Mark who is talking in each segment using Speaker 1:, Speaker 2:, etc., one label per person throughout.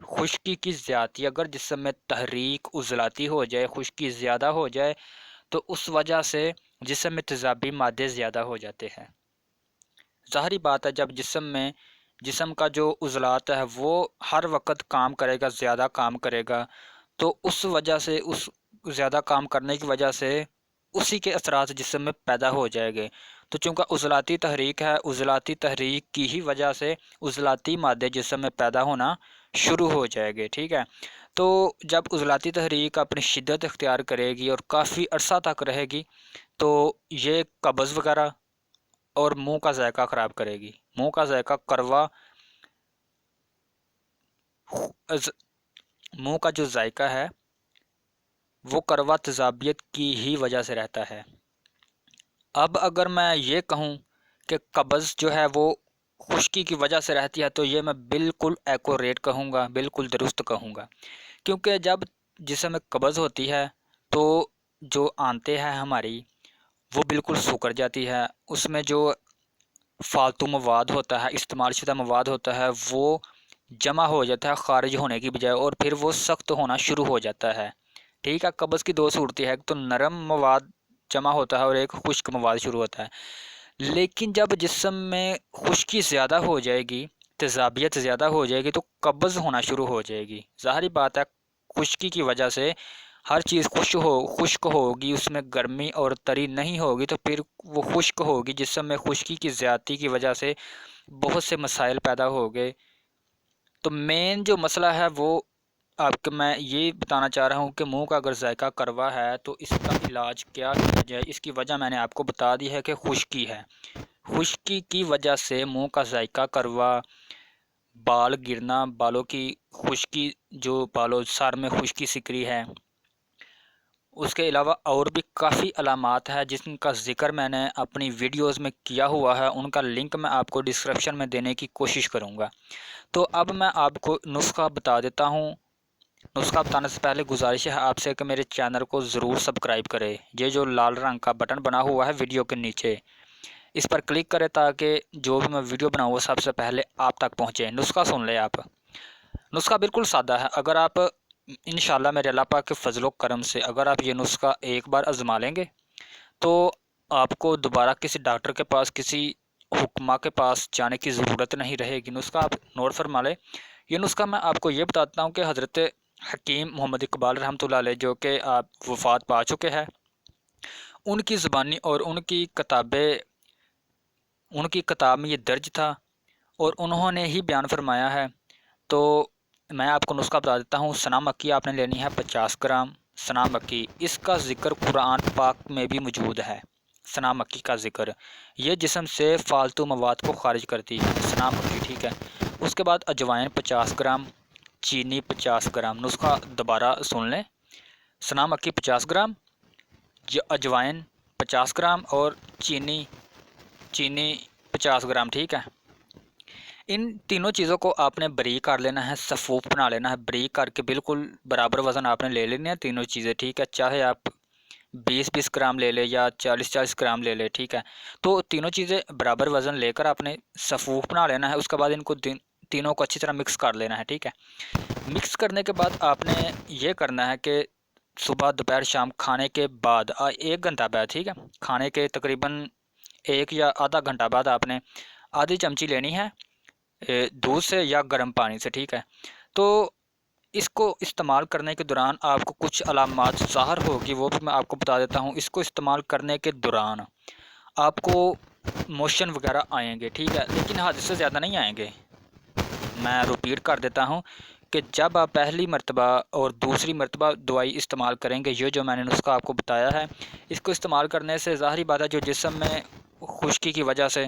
Speaker 1: خشکی کی زیادتی، اگر جسم میں تحریک عضلاتی ہو جائے، خشکی زیادہ ہو جائے، تو اس وجہ سے جسم میں تیزابی مادے زیادہ ہو جاتے ہیں۔ ظاہری بات ہے، جب جسم کا جو عضلات ہے وہ ہر وقت کام کرے گا، زیادہ کام کرے گا، تو اس وجہ سے، اس زیادہ کام کرنے کی وجہ سے اسی کے اثرات جسم میں پیدا ہو جائے گے۔ تو چونکہ عضلاتی تحریک ہے، عضلاتی تحریک کی ہی وجہ سے عضلاتی مادے جسم میں پیدا ہونا شروع ہو جائے گے، ٹھیک ہے۔ تو جب عضلاتی تحریک اپنی شدت اختیار کرے گی اور کافی عرصہ تک رہے گی، تو یہ قبض وغیرہ اور منہ کا ذائقہ خراب کرے گی۔ منہ کا ذائقہ کڑوا، منہ کا جو ذائقہ ہے وہ کڑوا تیزابیت کی ہی وجہ سے رہتا ہے۔ اب اگر میں یہ کہوں کہ قبض جو ہے وہ خشکی کی وجہ سے رہتی ہے، تو یہ میں بالکل ایکوریٹ کہوں گا، بالکل درست کہوں گا، کیونکہ جب جسم میں قبض ہوتی ہے تو جو آنتیں ہیں ہماری وہ بالکل سکڑ جاتی ہے، اس میں جو فالتو مواد ہوتا ہے، استعمال شدہ مواد ہوتا ہے، وہ جمع ہو جاتا ہے خارج ہونے کی بجائے، اور پھر وہ سخت ہونا شروع ہو جاتا ہے، ٹھیک ہے۔ قبض کی دو صورتیں ہیں، ایک تو نرم مواد جمع ہوتا ہے اور ایک خشک مواد شروع ہوتا ہے۔ لیکن جب جسم میں خشکی زیادہ ہو جائے گی، تیزابیت زیادہ ہو جائے گی، تو قبض ہونا شروع ہو جائے گی۔ ظاہری بات ہے، خشکی کی وجہ سے ہر چیز خشک ہوگی، اس میں گرمی اور تری نہیں ہوگی، تو پھر وہ خشک ہوگی۔ جسم میں خشکی کی زیادتی کی وجہ سے بہت سے مسائل پیدا ہو گئے۔ تو مین جو مسئلہ ہے وہ آپ کو میں یہ بتانا چاہ رہا ہوں کہ منہ کا اگر ذائقہ کڑوا ہے تو اس کا علاج کیا کیا جائے۔ اس کی وجہ میں نے آپ کو بتا دی ہے کہ خشکی ہے۔ خشکی کی وجہ سے منہ کا ذائقہ کڑوا، بال گرنا، بالوں کی خشکی، جو بالوں سر میں خشکی سکری ہے، اس کے علاوہ اور بھی کافی علامات ہیں جن کا ذکر میں نے اپنی ویڈیوز میں کیا ہوا ہے، ان کا لنک میں آپ کو ڈسکرپشن میں دینے کی کوشش کروں گا۔ تو اب میں آپ کو نسخہ بتا دیتا ہوں۔ نسخہ بتانے سے پہلے گزارش ہے آپ سے کہ میرے چینل کو ضرور سبسکرائب کرے۔ یہ جو لال رنگ کا بٹن بنا ہوا ہے ویڈیو کے نیچے، اس پر کلک کرے تاکہ جو بھی میں ویڈیو بناؤں وہ سب سے پہلے آپ تک پہنچے۔ نسخہ سن لیں آپ۔ نسخہ بالکل سادہ ہے، اگر آپ انشاءاللہ میرے اللہ پاک کے فضل و کرم سے اگر آپ یہ نسخہ ایک بار آزما لیں گے تو آپ کو دوبارہ کسی ڈاکٹر کے پاس، کسی حکمہ کے پاس جانے کی ضرورت نہیں رہے گی۔ نسخہ آپ نوٹ فرما لیں۔ یہ نسخہ میں آپ کو یہ بتاتا ہوں کہ حضرت حکیم محمد اقبال رحمۃ اللہ علیہ، جو کہ آپ وفات پا چکے ہیں، ان کی زبانی اور ان کی کتاب میں یہ درج تھا اور انہوں نے ہی بیان فرمایا ہے۔ تو میں آپ کو نسخہ بتا دیتا ہوں۔ سنا مکی آپ نے لینی ہے 50 گرام سنا مکی۔ اس کا ذکر قرآن پاک میں بھی موجود ہے، سنا مکی کا ذکر۔ یہ جسم سے فالتو مواد کو خارج کرتی ہے، سنا مکی، ٹھیک ہے۔ اس کے بعد اجوائن 50 گرام، چینی 50 گرام۔ نسخہ دوبارہ سن لیں، سنا مکی 50 گرام، اجوائن 50 گرام اور چینی 50 گرام، ٹھیک ہے۔ ان تینوں چیزوں کو آپ نے بریک کر لینا ہے، صفوف بنا لینا ہے، بریک کر کے بالکل برابر وزن آپ نے لے لینی ہے تینوں چیزیں، ٹھیک ہے۔ چاہے آپ 20 گرام لے لے یا 40 گرام لے لے، ٹھیک ہے۔ تو تینوں چیزیں برابر وزن لے کر آپ نے صفوف بنا لینا ہے۔ اس کے بعد ان کو تینوں کو اچھی طرح مکس کر لینا ہے، ٹھیک ہے۔ مکس کرنے کے بعد آپ نے یہ کرنا ہے کہ صبح دوپہر شام کھانے کے بعد 1 گھنٹہ بعد، ٹھیک ہے، کھانے کے تقریباً 1 یا آدھا گھنٹہ بعد آپ نے آدھی چمچی لینی ہے دودھ سے یا گرم پانی سے، ٹھیک ہے۔ تو اس کو استعمال کرنے کے دوران آپ کو کچھ علامات ظاہر ہوگی، وہ بھی میں آپ کو بتا دیتا ہوں۔ اس کو استعمال کرنے کے دوران آپ کو موشن وغیرہ آئیں گے، ٹھیک ہے، لیکن حد سے زیادہ نہیں آئیں گے۔ میں ریپیٹ کر دیتا ہوں کہ جب آپ پہلی مرتبہ اور دوسری مرتبہ دوائی استعمال کریں گے، یہ جو میں نے نسخہ آپ کو بتایا ہے، اس کو استعمال کرنے سے ظاہری بات ہے جو جسم میں خشکی کی وجہ سے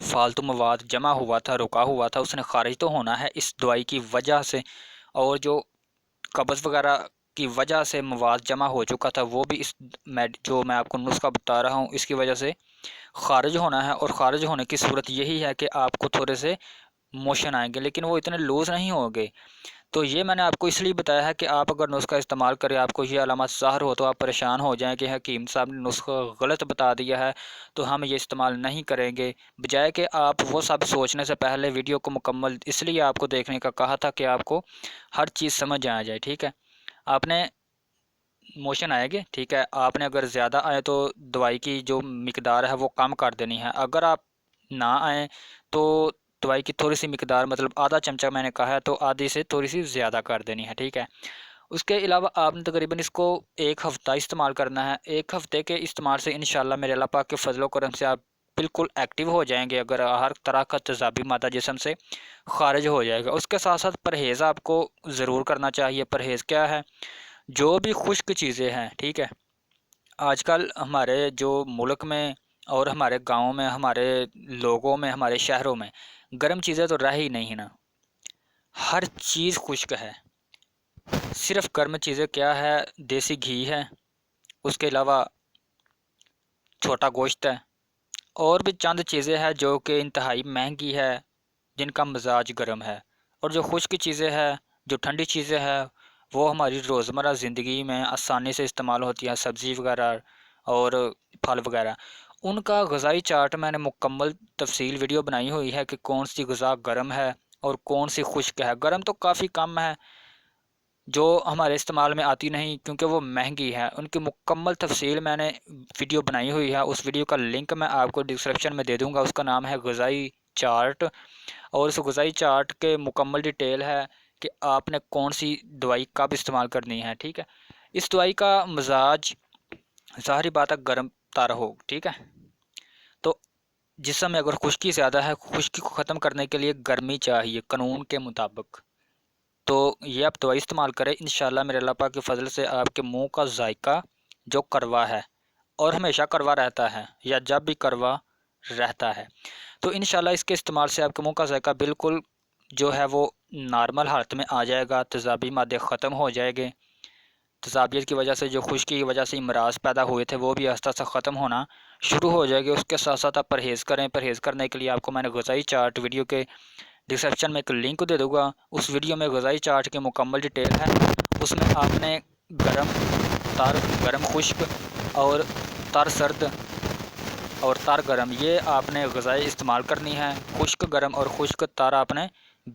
Speaker 1: فالتو مواد جمع ہوا تھا، رکا ہوا تھا، اس نے خارج تو ہونا ہے اس دوائی کی وجہ سے، اور جو قبض وغیرہ کی وجہ سے مواد جمع ہو چکا تھا وہ بھی اس جو میں آپ کو نسخہ بتا رہا ہوں اس کی وجہ سے خارج ہونا ہے۔ اور خارج ہونے کی صورت یہی ہے کہ آپ کو تھوڑے سے موشن آئیں گے، لیکن وہ اتنے لوز نہیں ہوں گے۔ تو یہ میں نے آپ کو اس لیے بتایا ہے کہ آپ اگر نسخہ استعمال کریں، آپ کو یہ علامات ظاہر ہو تو آپ پریشان ہو جائیں کہ حکیم صاحب نے نسخہ غلط بتا دیا ہے تو ہم یہ استعمال نہیں کریں گے، بجائے کہ آپ وہ سب سوچنے سے پہلے ویڈیو کو مکمل اس لیے آپ کو دیکھنے کا کہا تھا کہ آپ کو ہر چیز سمجھ آ جائے، ٹھیک ہے۔ آپ نے موشن آئے گے، ٹھیک ہے، آپ نے اگر زیادہ آئے تو دوائی کی جو مقدار ہے وہ کم کر دینی ہے، اگر آپ نہ آئیں تو دوائی کی تھوڑی سی مقدار، مطلب آدھا چمچہ میں نے کہا ہے تو آدھی سے تھوڑی سی زیادہ کر دینی ہے، ٹھیک ہے۔ اس کے علاوہ آپ نے تقریباً اس کو 1 ہفتہ استعمال کرنا ہے۔ 1 ہفتے کے استعمال سے انشاءاللہ میرے اللہ پاک کے فضل و کرم سے آپ بالکل ایکٹیو ہو جائیں گے، اگر ہر طرح کا تیزابی مادہ جسم سے خارج ہو جائے گا۔ اس کے ساتھ ساتھ پرہیز آپ کو ضرور کرنا چاہیے۔ پرہیز کیا ہے؟ جو بھی خشک چیزیں ہیں، ٹھیک ہے، آج کل ہمارے جو ملک میں اور ہمارے گاؤں میں، ہمارے لوگوں میں، ہمارے شہروں میں گرم چیزیں تو رہ ہی نہیں نا، ہر چیز خشک ہے۔ صرف گرم چیزیں کیا ہے؟ دیسی گھی ہے، اس کے علاوہ چھوٹا گوشت ہے، اور بھی چند چیزیں ہیں جو کہ انتہائی مہنگی ہے، جن کا مزاج گرم ہے۔ اور جو خشک چیزیں ہیں، جو ٹھنڈی چیزیں ہیں، وہ ہماری روزمرہ زندگی میں آسانی سے استعمال ہوتی ہیں، سبزی وغیرہ اور پھل وغیرہ۔ ان کا غذائی چارٹ میں نے مکمل تفصیل ویڈیو بنائی ہوئی ہے کہ کون سی غذا گرم ہے اور کون سی خشک ہے۔ گرم تو کافی کم ہے، جو ہمارے استعمال میں آتی نہیں کیونکہ وہ مہنگی ہے، ان کی مکمل تفصیل میں نے ویڈیو بنائی ہوئی ہے۔ اس ویڈیو کا لنک میں آپ کو ڈسکرپشن میں دے دوں گا، اس کا نام ہے غذائی چارٹ، اور اس غذائی چارٹ کے مکمل ڈیٹیل ہے کہ آپ نے کون سی دوائی کب استعمال کرنی ہے، ٹھیک ہے۔ اس دوائی کا مزاج ظاہری بات ہے گرم تر ہو، ٹھیک ہے۔ تو جسم میں اگر خشکی زیادہ ہے، خشکی کو ختم کرنے کے لیے گرمی چاہیے قانون کے مطابق، تو یہ آپ دوائی استعمال کریں، انشاءاللہ میرے اللہ پاک کے فضل سے آپ کے منہ کا ذائقہ جو کروا ہے اور ہمیشہ کروا رہتا ہے یا جب بھی کروا رہتا ہے، تو انشاءاللہ اس کے استعمال سے آپ کے منہ کا ذائقہ بالکل جو ہے وہ نارمل حالت میں آ جائے گا، تیزابی مادے ختم ہو جائے گے، تیزابیت کی وجہ سے جو خشکی کی وجہ سے امراض پیدا ہوئے تھے وہ بھی آہستہ آہستہ ختم ہونا شروع ہو جائے گے۔ اس کے ساتھ ساتھ آپ پرہیز کریں۔ پرہیز کرنے کے لیے آپ کو میں نے غذائی چارٹ ویڈیو کے ڈسکرپشن میں ایک لنک دے دوں گا، اس ویڈیو میں غذائی چارٹ کی مکمل ڈیٹیل ہے، اس میں آپ نے گرم تر، گرم خشک اور تر سرد اور تر گرم، یہ آپ نے غذائی استعمال کرنی ہے۔ خشک گرم اور خشک تر آپ نے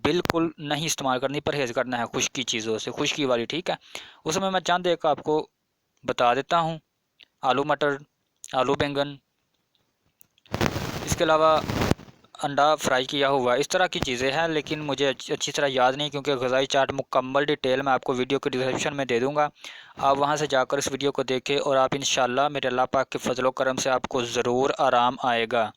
Speaker 1: بالکل نہیں استعمال کرنی، پرہیز کرنا ہے خشکی چیزوں سے، خشکی والی، ٹھیک ہے۔ اس میں چند ایک آپ کو بتا دیتا ہوں: آلو مٹر، آلو بینگن، اس کے علاوہ انڈا فرائی کیا ہوا، اس طرح کی چیزیں ہیں، لیکن مجھے اچھی طرح یاد نہیں کیونکہ غذائی چارٹ مکمل ڈیٹیل میں آپ کو ویڈیو کے ڈسکرپشن میں دے دوں گا، آپ وہاں سے جا کر اس ویڈیو کو دیکھیں اور آپ انشاءاللہ میرے اللہ پاک کے فضل و کرم سے آپ کو ضرور آرام آئے گا،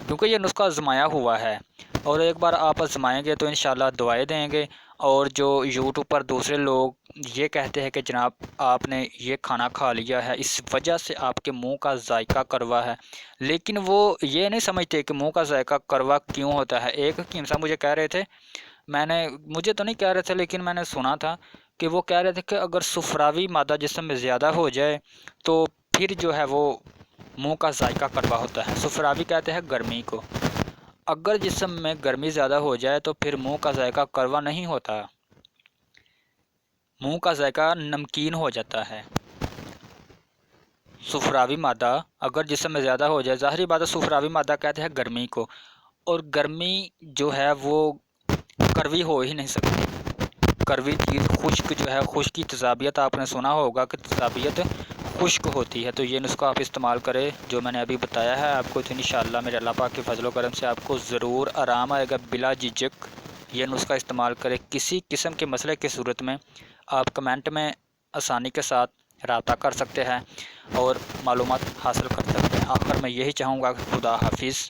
Speaker 1: کیونکہ یہ نسخہ آزمایا ہوا ہے، اور ایک بار آپ آزمائیں گے تو انشاءاللہ دعائیں دیں گے۔ اور جو یوٹیوب پر دوسرے لوگ یہ کہتے ہیں کہ جناب آپ نے یہ کھانا کھا لیا ہے، اس وجہ سے آپ کے منہ کا ذائقہ کروا ہے، لیکن وہ یہ نہیں سمجھتے کہ منہ کا ذائقہ کروا کیوں ہوتا ہے۔ ایک حکیم صاحب مجھے کہہ رہے تھے، مجھے تو نہیں کہہ رہے تھے لیکن میں نے سنا تھا کہ وہ کہہ رہے تھے کہ اگر صفراوی مادہ جسم میں زیادہ ہو جائے تو پھر جو ہے وہ منہ کا ذائقہ کروا ہوتا ہے۔ صفراوی کہتے ہیں گرمی کو، اگر جسم میں گرمی زیادہ ہو جائے تو پھر منہ کا ذائقہ کروا نہیں ہوتا، منہ کا ذائقہ نمکین ہو جاتا ہے۔ صفراوی مادہ اگر جسم میں زیادہ ہو جائے، ظاہری بات ہے صفراوی مادہ کہتے ہیں گرمی کو، اور گرمی جو ہے وہ کروی ہو ہی نہیں سکتی۔ کروی چیز خشک جو ہے، خشک کی تیزابیت آپ نے سنا ہوگا کہ تیزابیت خشک ہوتی ہے، تو یہ نسخہ آپ استعمال کریں جو میں نے ابھی بتایا ہے آپ کو، تو انشاءاللہ میرے اللہ پاک کے فضل و کرم سے آپ کو ضرور آرام آئے گا بلا جھجک۔ یہ نسخہ استعمال کریں، کسی قسم کے مسئلے کی صورت میں آپ کمنٹ میں آسانی کے ساتھ رابطہ کر سکتے ہیں اور معلومات حاصل کر سکتے ہیں۔ آخر میں یہی چاہوں گا کہ خدا حافظ۔